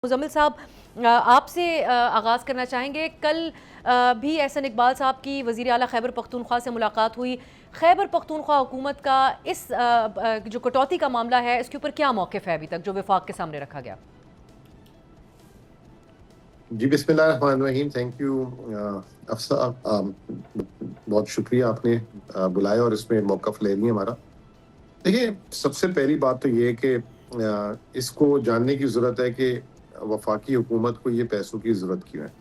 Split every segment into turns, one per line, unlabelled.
मुज़म्मिल साहब, आपसे आगाज़ करना चाहेंगे। कल भी एहसन इकबाल साहब की वज़ीर आला खैबर पख्तूनख्वा से मुलाकात हुई। खैबर पख्तूनख्वा हुकूमत का इस जो कटौती का मामला है, इसके ऊपर क्या मौक़िफ़ है अभी तक जो वफ़ाक़ के सामने रखा गया?
जी, बिस्मिल्लाहिर्रहमानिर्रहीम। थैंक यू अफ़सा, बहुत शुक्रिया आपने बुलाया और इसमें मौक़िफ़ ले रही हैं हमारा। देखिए, सबसे पहली बात तो ये है कि इसको जानने की ज़रूरत है कि वफ़ाक़ी हुकूमत को ये पैसों की ज़रूरत क्यों है।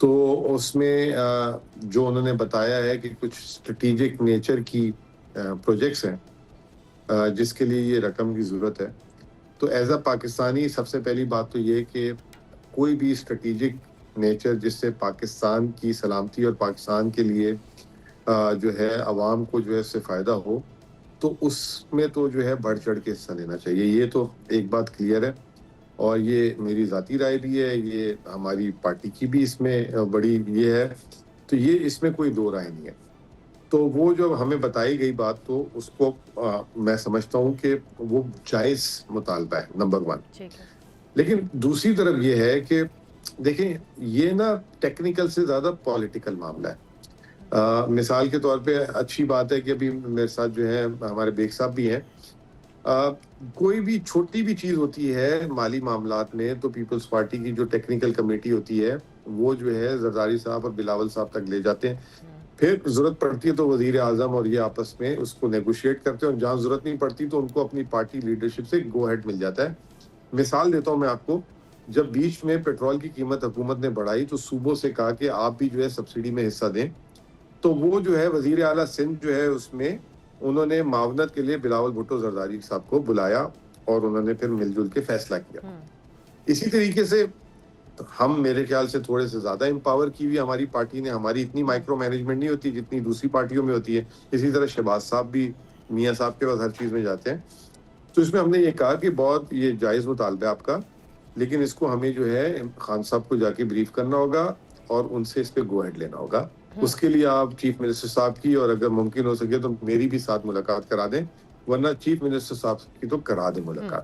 तो उसमें जो उन्होंने बताया है कि कुछ स्ट्रैटेजिक नेचर की प्रोजेक्ट्स हैं जिसके लिए ये रकम की ज़रूरत है। तो एज़ अ पाकिस्तानी सबसे पहली बात तो ये है कि कोई भी स्ट्रैटेजिक नेचर जिससे पाकिस्तान की सलामती और पाकिस्तान के लिए जो है अवाम को जो है उससे फ़ायदा हो, तो उसमें तो जो है बढ़-चढ़ के हिस्सा लेना चाहिए। ये तो एक बात क्लियर है और ये मेरी ज़ाती राय भी है, ये हमारी पार्टी की भी इसमें बड़ी ये है, तो ये इसमें कोई दो राय नहीं है। तो वो जो हमें बताई गई बात तो उसको मैं समझता हूँ कि वो जायज़ मुतालबा है, नंबर 1।
ठीक है।
लेकिन दूसरी तरफ ये है कि देखें, ये ना टेक्निकल से ज़्यादा पॉलिटिकल मामला है। मिसाल के तौर पे अच्छी बात है कि अभी मेरे साथ जो है हमारे बेग साहब भी हैं। अ, कोई भी छोटी भी चीज़ होती है माली मामलात में तो पीपल्स पार्टी की जो टेक्निकल कमेटी होती है, वो जो है ज़रदारी साहब और बिलावल साहब तक ले जाते हैं। फिर ज़रूरत पड़ती है तो वज़ीर आज़म और ये आपस में उसको नेगोशिएट करते हैं और जहाँ ज़रूरत नहीं पड़ती तो उनको अपनी पार्टी लीडरशिप से गो अहेड मिल जाता है। मिसाल देता हूँ मैं आपको, जब बीच में पेट्रोल की कीमत हुकूमत ने बढ़ाई तो सूबों से कहा कि आप भी जो है सब्सिडी में हिस्सा दें। तो वो जो है वज़ीर आला सिंध जो है उसमें उन्होंने मावनत के लिए बिलावल भुट्टो ज़रदारी साहब को बुलाया और उन्होंने फिर मिल-जुल के फैसला किया।
हुँ।
इसी तरीके से हम मेरे ख्याल से थोड़े से ज़्यादा एम्पावर की हुई हमारी पार्टी ने, हमारी इतनी
हुँ।
माइक्रो मैनेजमेंट नहीं होती जितनी दूसरी पार्टियों में होती है। इसी तरह शहबाज साहब भी मियाँ साहब के पास हर चीज़ में जाते हैं। तो इसमें हमने ये कहा कि बहुत ये जायज़ मुतालबा है आपका, लेकिन इसको हमें जो है खान साहब को जाके ब्रीफ़ करना होगा और उनसे इस पे गो अहेड लेना होगा।
हुँ।
उसके लिए आप चीफ़ मिनिस्टर साहब की और अगर मुमकिन हो सके तो मेरी भी साथ मुलाकात करा दें, वरना चीफ़ मिनिस्टर साहब की तो करा दें
हुँ।
मुलाकात।